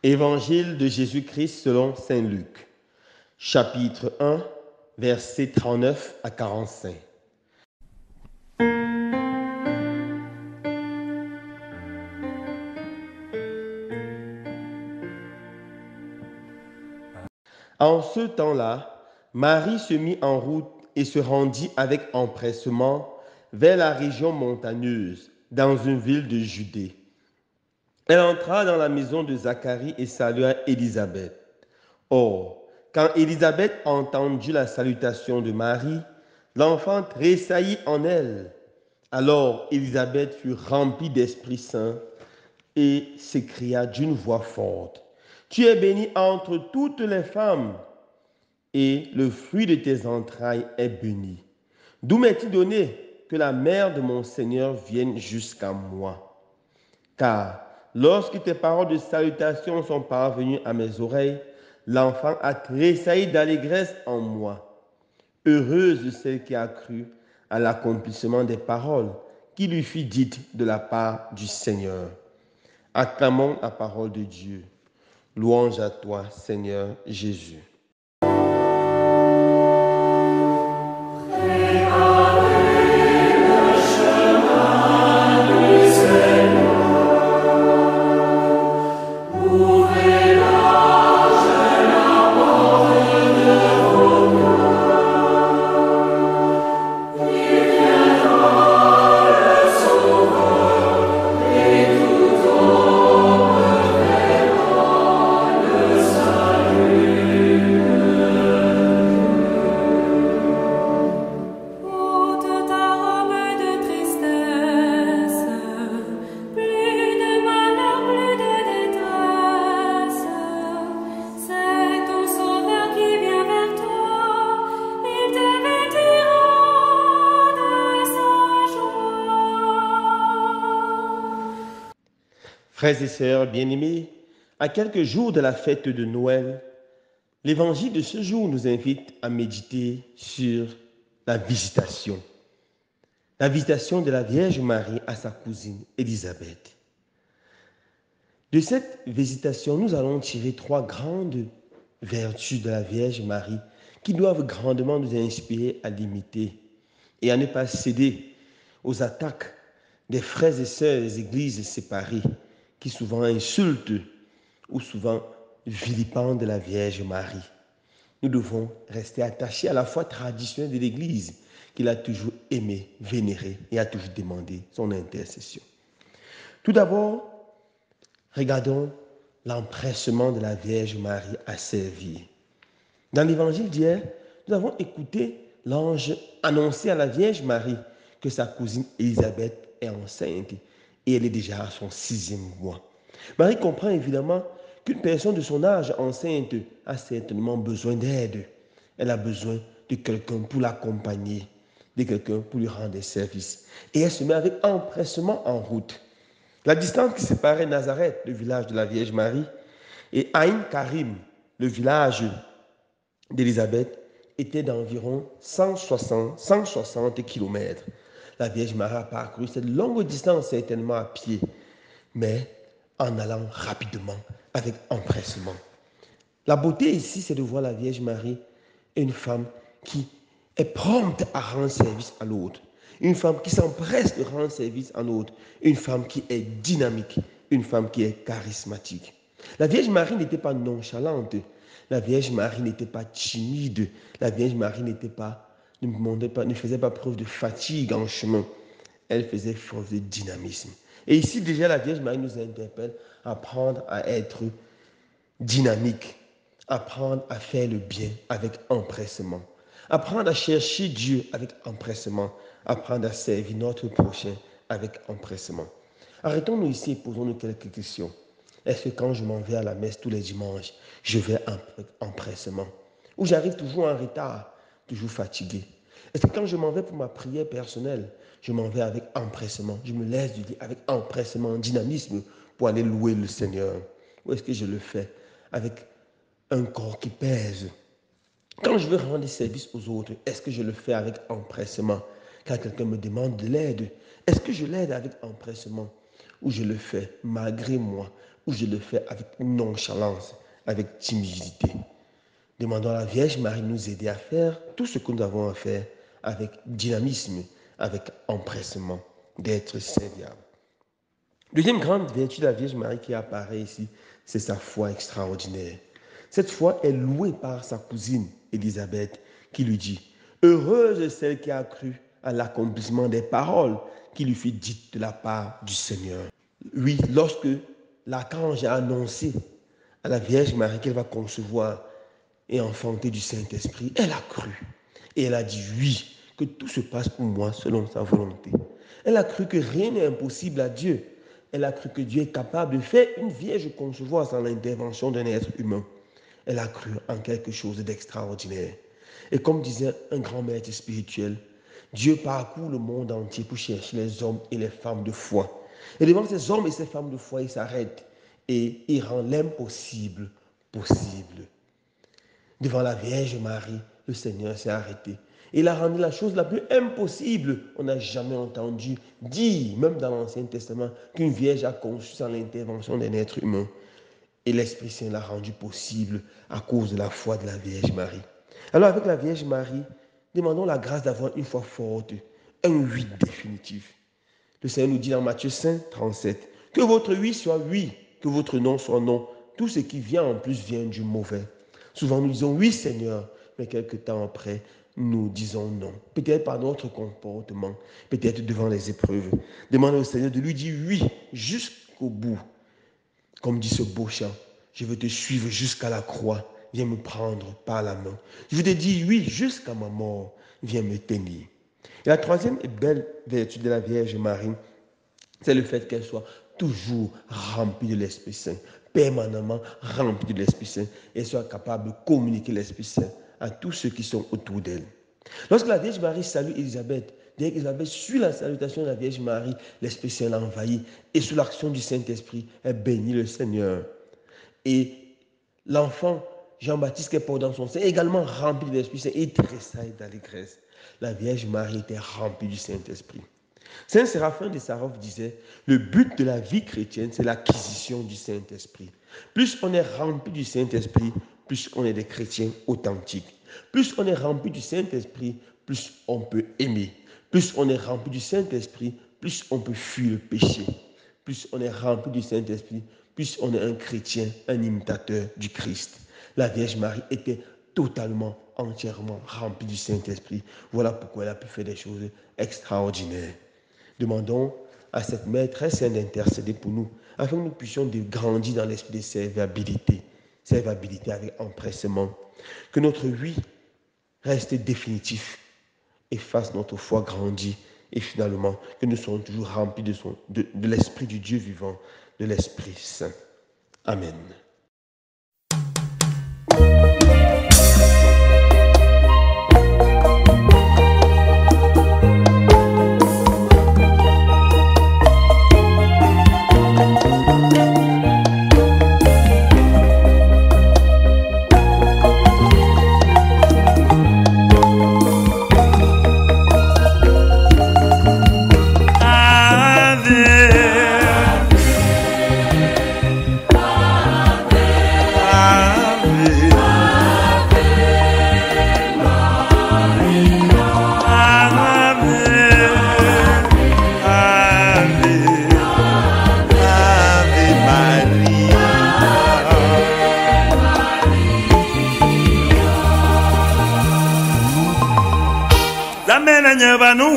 Évangile de Jésus-Christ selon saint Luc, chapitre 1, versets 39 à 45. En ce temps-là, Marie se mit en route et se rendit avec empressement vers la région montagneuse, dans une ville de Judée. Elle entra dans la maison de Zacharie et salua Élisabeth. Or, quand Élisabeth entendit la salutation de Marie, l'enfant tressaillit en elle. Alors Élisabeth fut remplie d'Esprit Saint et s'écria d'une voix forte, Tu es bénie entre toutes les femmes, et le fruit de tes entrailles est béni. D'où m'est-il donné que la mère de mon Seigneur vienne jusqu'à moi? Car lorsque tes paroles de salutation sont parvenues à mes oreilles, l'enfant a tressailli d'allégresse en moi. Heureuse celle qui a cru à l'accomplissement des paroles qui lui fut dites de la part du Seigneur. Acclamons la parole de Dieu. Louange à toi, Seigneur Jésus. Frères et sœurs bien-aimés, à quelques jours de la fête de Noël, l'évangile de ce jour nous invite à méditer sur la visitation. La visitation de la Vierge Marie à sa cousine Élisabeth. De cette visitation, nous allons tirer trois grandes vertus de la Vierge Marie qui doivent grandement nous inspirer à l'imiter et à ne pas céder aux attaques des frères et sœurs des églises séparées qui souvent insultent ou souvent vilipendent la Vierge Marie. Nous devons rester attachés à la foi traditionnelle de l'Église qu'il a toujours aimé, vénéré et a toujours demandé son intercession. Tout d'abord, regardons l'empressement de la Vierge Marie à servir. Dans l'évangile d'hier, nous avons écouté l'ange annoncer à la Vierge Marie que sa cousine Élisabeth est enceinte et elle est déjà à son 6e mois. Marie comprend évidemment qu'une personne de son âge enceinte a certainement besoin d'aide. Elle a besoin de quelqu'un pour l'accompagner, de quelqu'un pour lui rendre des services. Et elle se met avec empressement en route. La distance qui séparait Nazareth, le village de la Vierge Marie, et Aïn Karim, le village d'Élisabeth, était d'environ 160 km. La Vierge Marie a parcouru cette longue distance certainement à pied, mais en allant rapidement, avec empressement. La beauté ici, c'est de voir la Vierge Marie, une femme qui est prompte à rendre service à l'autre, une femme qui s'empresse de rendre service à l'autre, une femme qui est dynamique, une femme qui est charismatique. La Vierge Marie n'était pas nonchalante, la Vierge Marie n'était pas timide, la Vierge Marie ne faisait pas preuve de fatigue en chemin, elle faisait preuve de dynamisme. Et ici déjà la Vierge Marie nous interpelle à apprendre à être dynamique, apprendre à faire le bien avec empressement, apprendre à chercher Dieu avec empressement, apprendre à servir notre prochain avec empressement. Arrêtons-nous ici et posons-nous quelques questions. Est-ce que quand je m'en vais à la messe tous les dimanches, je vais avec empressement? Ou j'arrive toujours en retard, toujours fatigué? Est-ce que quand je m'en vais pour ma prière personnelle, je m'en vais avec empressement, je me laisse du lit avec empressement, dynamisme pour aller louer le Seigneur? Ou est-ce que je le fais avec un corps qui pèse? Quand je veux rendre des services aux autres, est-ce que je le fais avec empressement? Quand quelqu'un me demande de l'aide, est-ce que je l'aide avec empressement? ou je le fais malgré moi, ou je le fais avec nonchalance, avec timidité. Demandons à la Vierge Marie de nous aider à faire tout ce que nous avons à faire avec dynamisme, avec empressement, d'être serviable. Deuxième grande vertu de la Vierge Marie qui apparaît ici, c'est sa foi extraordinaire. Cette foi est louée par sa cousine Élisabeth qui lui dit « Heureuse celle qui a cru à l'accomplissement des paroles qui lui fut dites de la part du Seigneur. » Oui, lorsque l'archange a annoncé à la Vierge Marie qu'elle va concevoir et enfanter du Saint-Esprit, elle a cru. Et elle a dit oui, que tout se passe pour moi selon sa volonté. Elle a cru que rien n'est impossible à Dieu. Elle a cru que Dieu est capable de faire une vierge concevoir sans l'intervention d'un être humain. Elle a cru en quelque chose d'extraordinaire. Et comme disait un grand maître spirituel, Dieu parcourt le monde entier pour chercher les hommes et les femmes de foi. Et devant ces hommes et ces femmes de foi, il s'arrête et il rend l'impossible possible. Devant la Vierge Marie, le Seigneur s'est arrêté. Il a rendu la chose la plus impossible. On n'a jamais entendu dire, même dans l'Ancien Testament, qu'une vierge a conçu sans l'intervention d'un être humain. Et l'Esprit Saint l'a rendu possible à cause de la foi de la Vierge Marie. Alors avec la Vierge Marie, demandons la grâce d'avoir une foi forte, un oui définitif. Le Seigneur nous dit dans Matthieu 5, 37, « Que votre oui soit oui, que votre non soit non. Tout ce qui vient en plus vient du mauvais. » Souvent nous disons « Oui Seigneur », mais quelque temps après, nous disons non. Peut-être par notre comportement, peut-être devant les épreuves. Demandez au Seigneur de lui dire oui jusqu'au bout. Comme dit ce beau chant, je veux te suivre jusqu'à la croix, viens me prendre par la main. Je veux te dire oui jusqu'à ma mort, viens me tenir. Et la troisième et belle vertu de la Vierge Marie, c'est le fait qu'elle soit toujours remplie de l'Esprit Saint, permanemment remplie de l'Esprit Saint, et soit capable de communiquer l'Esprit Saint à tous ceux qui sont autour d'elle. Lorsque la Vierge Marie salue Élisabeth, dès qu'Élisabeth suit la salutation de la Vierge Marie, l'Esprit Saint l'envahit, et sous l'action du Saint-Esprit, elle bénit le Seigneur. Et l'enfant Jean-Baptiste qui est porté dans son sein, également rempli de l'Esprit Saint, et tressaille d'allégresse. La Vierge Marie était remplie du Saint-Esprit. Saint Séraphin de Sarov disait, le but de la vie chrétienne, c'est l'acquisition du Saint-Esprit. Plus on est rempli du Saint-Esprit, plus on est des chrétiens authentiques. Plus on est rempli du Saint-Esprit, plus on peut aimer. Plus on est rempli du Saint-Esprit, plus on peut fuir le péché. Plus on est rempli du Saint-Esprit, plus on est un chrétien, un imitateur du Christ. La Vierge Marie était totalement, entièrement remplie du Saint-Esprit. Voilà pourquoi elle a pu faire des choses extraordinaires. Demandons à cette Mère très sainte d'intercéder pour nous, afin que nous puissions grandir dans l'esprit de serviabilité. Serviabilité avec empressement. Que notre oui reste définitif et fasse notre foi grandir. Et finalement, que nous soyons toujours remplis de l'esprit du Dieu vivant, de l'Esprit Saint. Amen.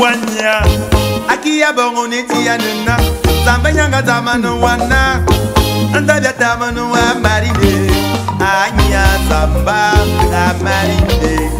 Wanya Akia bongoneti anena Zambanyanga tamanu wana Andabia tamanu wa marine Anya zamba la marine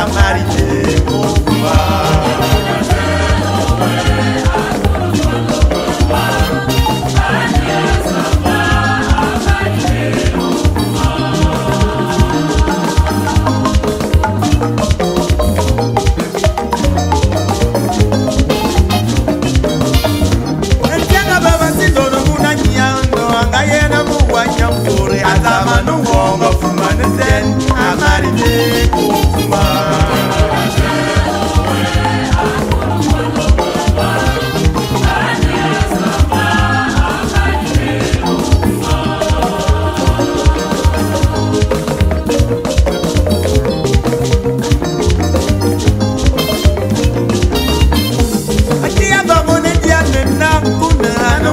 I'm amarine kuma.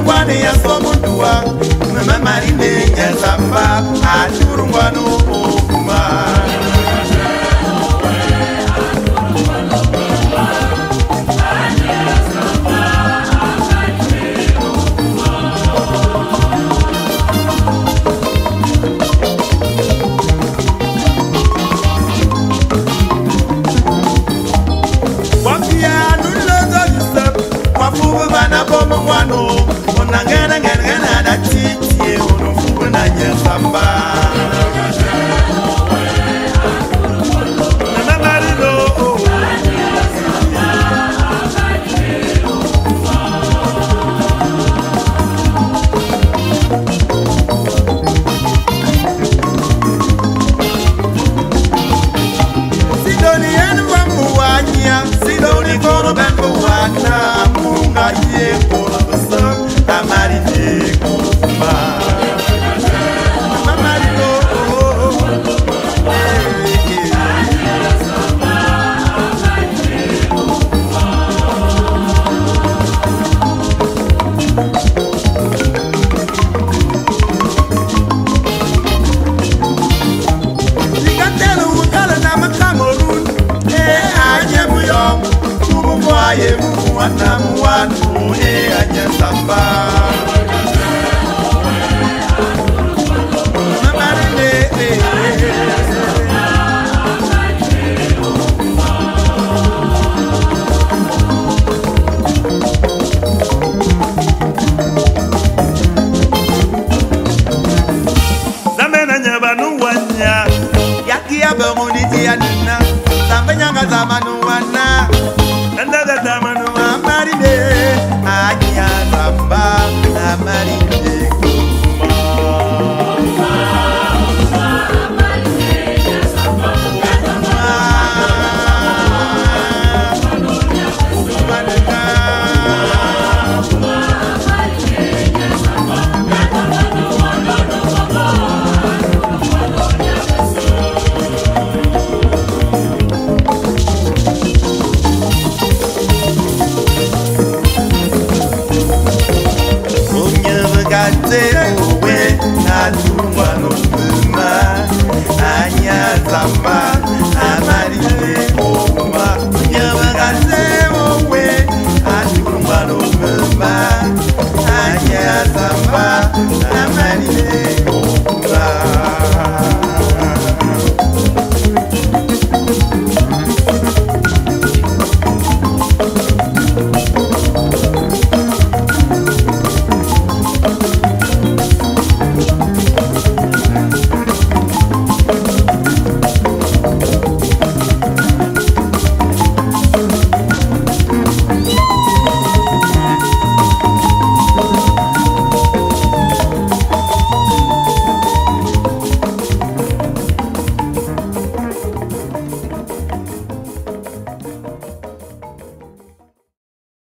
Wane ya somo dua, mama marine ya samba, ajuru wano okuma. Wapia nulozo yusap, wafubu bana bomo wano. Nangana ngana da titi ono fubu na nyasamba. Na marino. Sidoni enu wa muwanya, sidoni kono ben muwana, munga ye kono besam. Amarine kuma. Amarino. Nikatelo ukala na makamorun. Anyemuyom. Mumuwaye mumuwana muwanu. Anyesamba. Zamanu wana, nanda zamanu amarine, anya zamba amarine kuma. Zamba